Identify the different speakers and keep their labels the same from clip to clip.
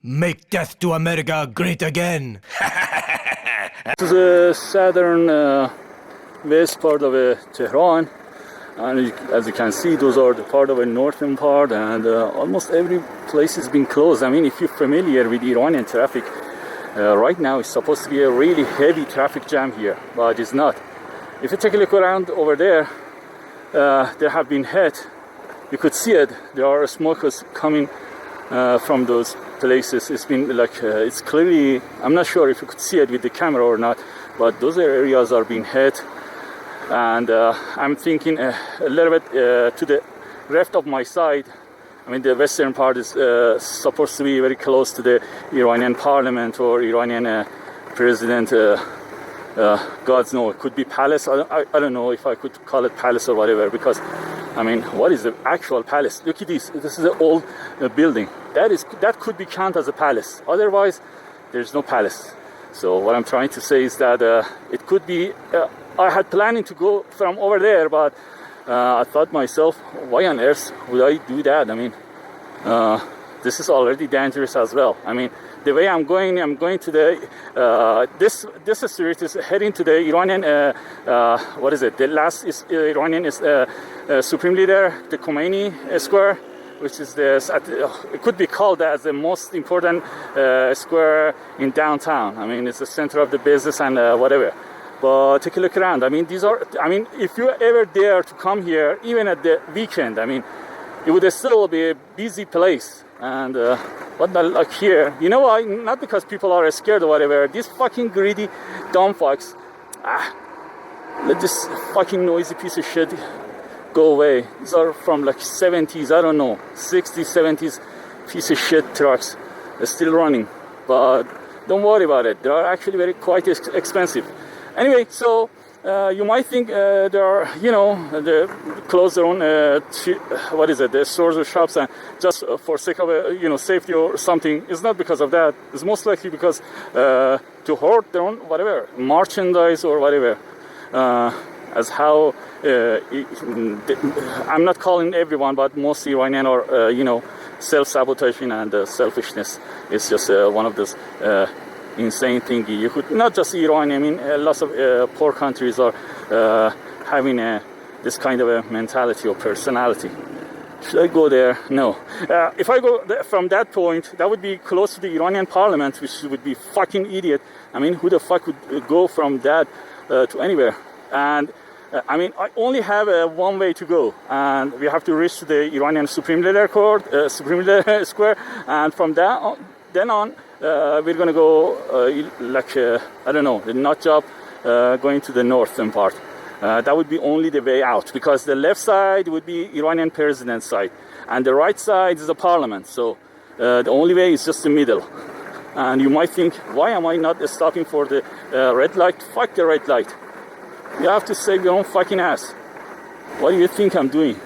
Speaker 1: Make death to America great again.
Speaker 2: This is the southern west part of Tehran, and as you can see, those are the part of the northern part, and almost every place has been closed. I mean, if you're familiar with Iranian traffic, right now it's supposed to be a really heavy traffic jam here, but it's not. If you take a look around over there, there have been hit. You could see it. There are smokers coming from those places. It's been like, it's clearly, I'm not sure if you could see it with the camera or not, but those areas are being hit. And I'm thinking a little bit to the left of my side. I mean, the western part is supposed to be very close to the Iranian parliament or Iranian president. God's know, it could be palace. I don't know if I could call it palace or whatever, because I mean, what is the actual palace? Look at this. This is an old building. That could be counted as a palace. Otherwise, there's no palace. So what I'm trying to say is that it could be. I had planning to go from over there, but I thought myself, why on earth would I do that? I mean, this is already dangerous as well. I mean, the way I'm going to the this street is heading to the Iranian what is it? The last is Iranian is supreme leader, the Khmeinei square, which is it could be called as the most important square in downtown. I mean, it's the center of the business and whatever. But take a look around. I mean, if you're ever there to come here, even at the weekend, I mean, it would still be a busy place. And what not like here, you know why? Not because people are scared or whatever. These fucking greedy dumb fucks. Let this fucking noisy piece of shit go away. These are from like 70s, I don't know, 60s, 70s piece of shit trucks. They're still running. But don't worry about it. They are actually quite expensive. Anyway, so you might think there are, they close their own, the stores or shops, and just for sake of, safety or something. It's not because of that. It's most likely because to hoard their own, whatever, merchandise or whatever. As how, I'm not calling everyone, but most Iranian are, self-sabotaging and selfishness. It's just one of those insane thing. You could not just Iran. I mean, lots of poor countries are having this kind of a mentality or personality. Should I go there? No. If I go from that point, that would be close to the Iranian parliament, which would be fucking idiot. I mean, who the fuck would go from that to anywhere? And I mean, I only have one way to go, and we have to reach to the Iranian Supreme Leader Court, Supreme Leader Square, and from then on. We're going to go I don't know, the nut job going to the northern part. That would be only the way out, because the left side would be Iranian president's side and the right side is the parliament. So the only way is just the middle. And you might think, why am I not stopping for the red light? Fuck the red light. You have to save your own fucking ass. What do you think I'm doing?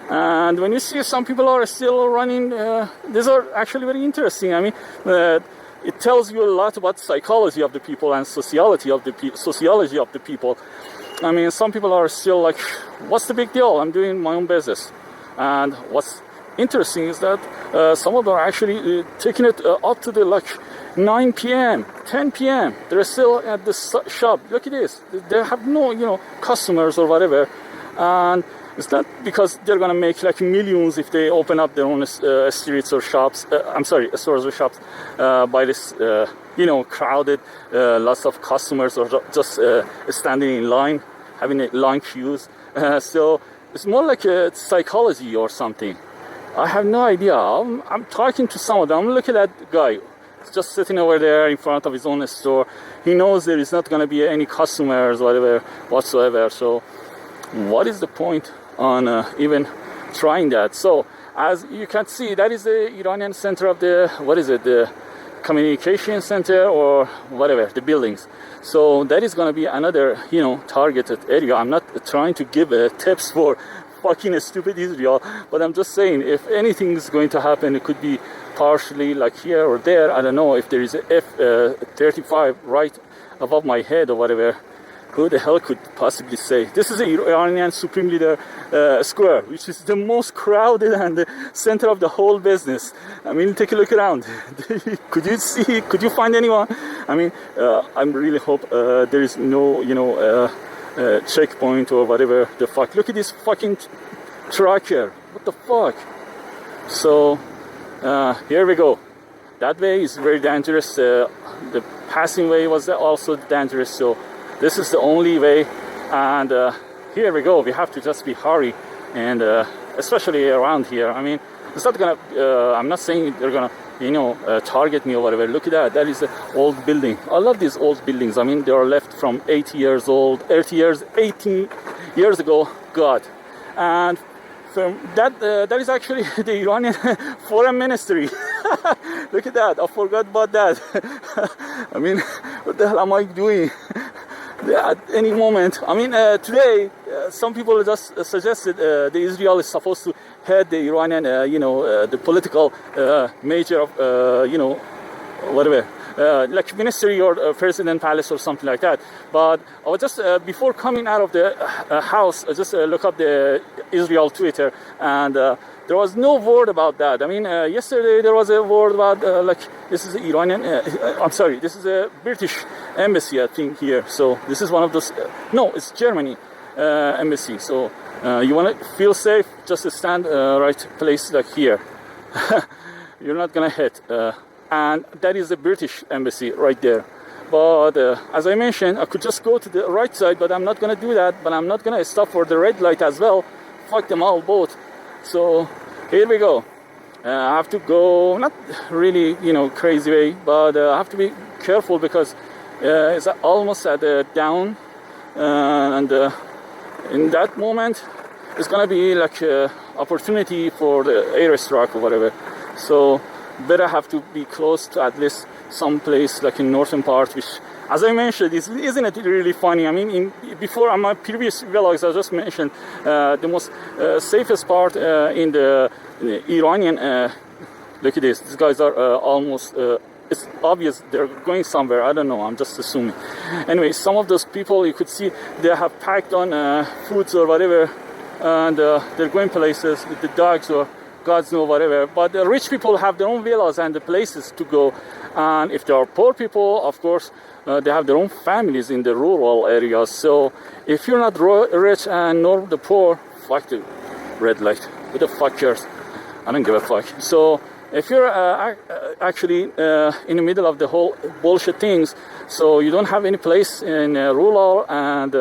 Speaker 2: And when you see some people are still running, these are actually very interesting. I mean, it tells you a lot about psychology of the people and sociology of the people. I mean, some people are still like, what's the big deal? I'm doing my own business. And what's interesting is that some of them are actually taking it up to the 9 p.m., 10 p.m. They're still at the shop. Look at this. They have no, customers or whatever. And it's not because they're going to make millions if they open up their own streets or shops. Stores or shops by this, crowded, lots of customers or just standing in line, having a long queues. So it's more like a psychology or something. I have no idea. I'm talking to some of them. I'm looking at that guy. He's just sitting over there in front of his own store. He knows there is not going to be any customers, whatsoever. So what is the point on even trying that? So as you can see, that is the Iranian center of the communication center or whatever, the buildings. So that is going to be another, targeted area. I'm not trying to give tips for fucking stupid Israel, but I'm just saying, if anything is going to happen, it could be partially like here or there. I don't know if there is a F-35 right above my head or whatever. Who the hell could possibly say? This is the Iranian Supreme Leader Square, which is the most crowded and the center of the whole business. I mean, take a look around. Could you see? Could you find anyone? I mean, I really hope there is no, checkpoint or whatever the fuck. Look at this fucking truck here. What the fuck? So, here we go. That way is very dangerous. The passing way was also dangerous. So, this is the only way, and here we go. We have to just be hurry, and especially around here. I mean, it's not gonna. I'm not saying they're gonna, target me or whatever. Look at that. That is an old building. I love these old buildings. I mean, they are left from 80 years old, 18 years ago. God, and from that is actually the Iranian Foreign Ministry. Look at that. I forgot about that. I mean, what the hell am I doing? At any moment, I mean, today, some people just suggested the Israel is supposed to head the Iranian, the political major of, whatever, like ministry or president palace or something like that. But I was just, before coming out of the house, I just look up the Israel Twitter, and there was no word about that. I mean, yesterday there was a word about, this is Iranian, I'm sorry, this is a British embassy, I think, here. So this is one of those, no, it's Germany embassy. So you want to feel safe, just stand right place like here. You're not going to hit. And that is the British embassy right there. But as I mentioned, I could just go to the right side, but I'm not going to do that. But I'm not going to stop for the red light as well. Fuck them all both. So here we go. I have to go, not really, crazy way, but I have to be careful because it's almost at the down. And in that moment, it's going to be like an opportunity for the airstrike or whatever. So better have to be close to at least some place like in northern part, which, as I mentioned, isn't it really funny? I mean, before on my previous vlogs, I just mentioned the most safest part in the Iranian. Look at this. These guys are almost. It's obvious they're going somewhere. I don't know. I'm just assuming. Anyway, some of those people you could see they have packed on foods or whatever, and they're going places with the dogs or God's know whatever. But the rich people have their own villas and the places to go. And if there are poor people, of course, they have their own families in the rural areas. So if you're not rich and nor the poor, fuck the red light. Who the fuck cares? I don't give a fuck. So if you're actually in the middle of the whole bullshit things, so you don't have any place in rural and,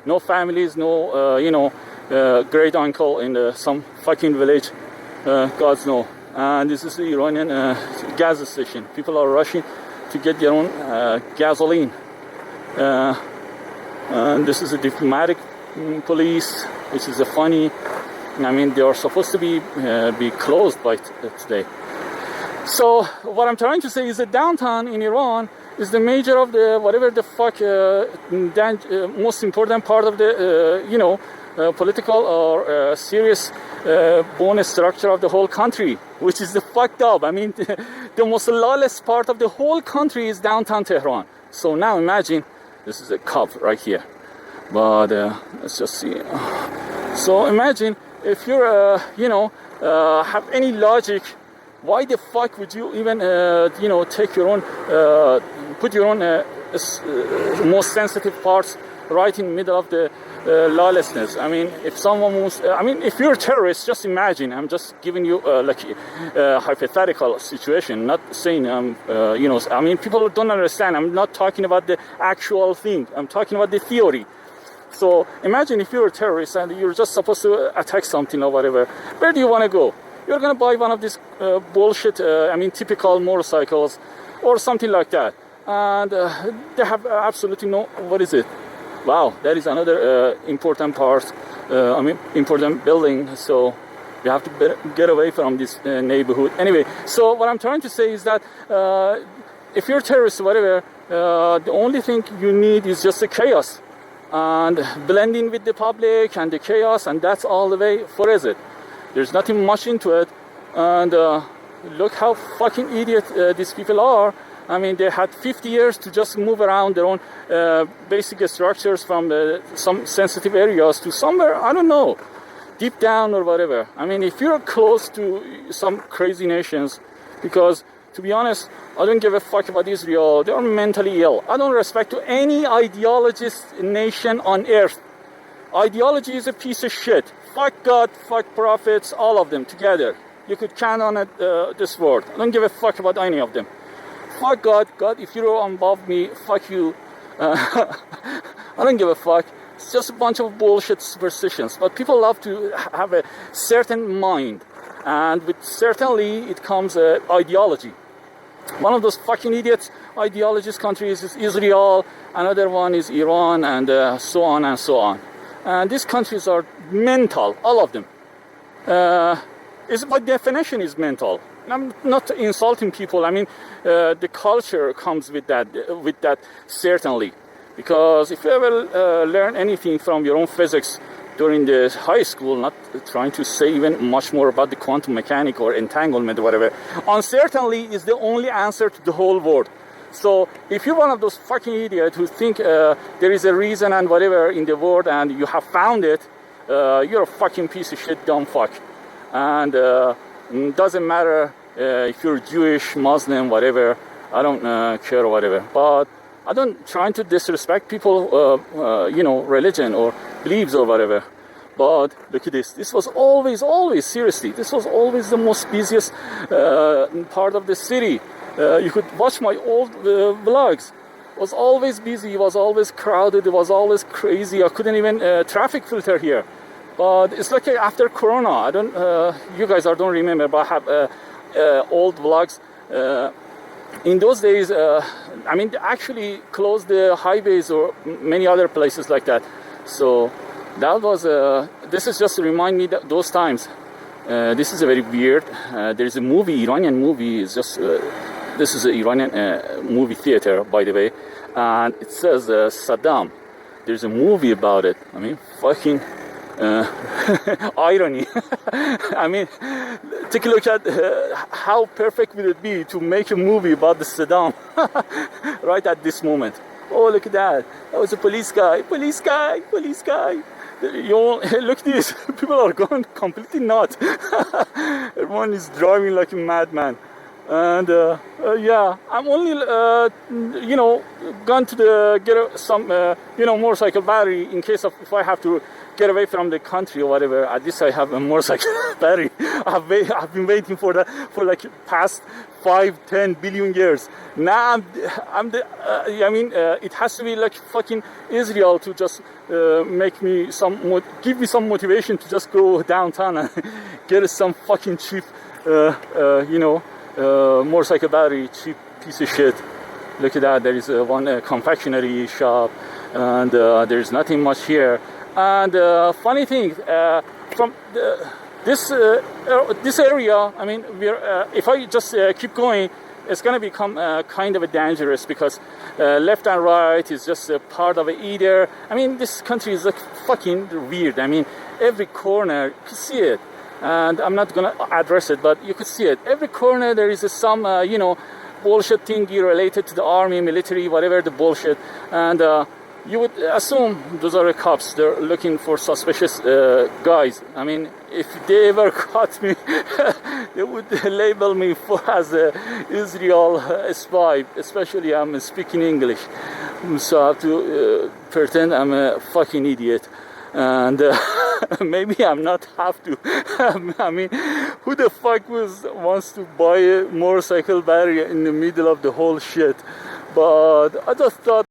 Speaker 2: no families, no, great uncle in some fucking village, God's know. And this is the Iranian gas station. People are rushing to get their own gasoline. And this is a diplomatic police, which is a funny. I mean, they are supposed to be closed by today. So what I'm trying to say is that downtown in Iran is the major of the whatever the fuck most important part of the political or serious bone structure of the whole country, which is the fucked up. I mean, the most lawless part of the whole country is downtown Tehran. So now imagine, this is a cop right here. But let's just see. So imagine if you're, have any logic, why the fuck would you even, take your own, put your own most sensitive parts right in the middle of the lawlessness? I mean, if someone moves, if you're a terrorist, just imagine. I'm just giving you a hypothetical situation, not saying, people don't understand. I'm not talking about the actual thing. I'm talking about the theory. So imagine if you're a terrorist and you're just supposed to attack something or whatever. Where do you want to go? You're going to buy one of these bullshit, typical motorcycles or something like that. And they have absolutely no, what is it? Wow, that is another important part, important building. So we have to get away from this neighborhood. Anyway, so what I'm trying to say is that if you're a terrorist or whatever, the only thing you need is just a chaos. And blend in with the public and the chaos, and that's all the way for it. There's nothing much into it. And look how fucking idiot these people are. I mean, they had 50 years to just move around their own basic structures from some sensitive areas to somewhere, I don't know, deep down or whatever. I mean, if you're close to some crazy nations, because to be honest, I don't give a fuck about Israel. They are mentally ill. I don't respect to any ideologist nation on earth. Ideology is a piece of shit. Fuck God, fuck prophets, all of them together. You could count on it, this word. I don't give a fuck about any of them. Fuck God. God, if you don't involve me, fuck you. I don't give a fuck. It's just a bunch of bullshit superstitions. But people love to have a certain mind. And with certainly, it comes ideology. One of those fucking idiots ideologist countries is Israel. Another one is Iran, and so on and so on. And these countries are mental, all of them. Is by definition is mental. I'm not insulting people. I mean, the culture comes with that certainly. Because if you ever learn anything from your own physics during the high school, not trying to say even much more about the quantum mechanics or entanglement or whatever, uncertainty is the only answer to the whole world. So if you're one of those fucking idiots who think there is a reason and whatever in the world and you have found it, you're a fucking piece of shit, dumb fuck. And doesn't matter if you're Jewish, Muslim, whatever, I don't care or whatever. But I don't try to disrespect people, religion or beliefs or whatever. But look at this. This was always, seriously, this was always the most busiest part of the city. You could watch my old vlogs. It was always busy, it was always crowded, it was always crazy. I couldn't even traffic filter here. But it's like after Corona, I don't, you guys don't remember, but I have old vlogs. In those days, I mean, they actually closed the highways or many other places like that. So that was, this is just to remind me that those times. This is a very weird, there's a movie, Iranian movie, is just, this is an Iranian movie theater, by the way. And it says Saddam. There's a movie about it. I mean, fucking irony. I mean, take a look at how perfect would it be to make a movie about the Saddam right at this moment. Oh, look at that. That was a police guy. Look at this. People are going completely nuts. Everyone is driving like a madman. And yeah, I'm only, gone to get some, motorcycle battery in case of if I have to get away from the country or whatever. At least I have a motorcycle battery. I've been waiting for that for like past 5-10 billion years. Now it has to be like fucking Israel to just make me give me some motivation to just go downtown and get some fucking cheap, motorcycle battery, cheap piece of shit. Look at that. There is one confectionery shop, and there's nothing much here. And funny thing, from this area, I mean, if I just keep going, it's going to become kind of dangerous because left and right is just a part of either. I mean, this country is like fucking weird. I mean, every corner, you can see it. And I'm not going to address it, but you could see it. Every corner there is some, bullshit thing related to the army, military, whatever the bullshit. And you would assume those are the cops. They're looking for suspicious guys. I mean, if they ever caught me, they would label me as a Israel spy. Especially I'm speaking English. So I have to pretend I'm a fucking idiot. And maybe I'm not have to. I mean, who the fuck wants to buy a motorcycle battery in the middle of the whole shit? But I just thought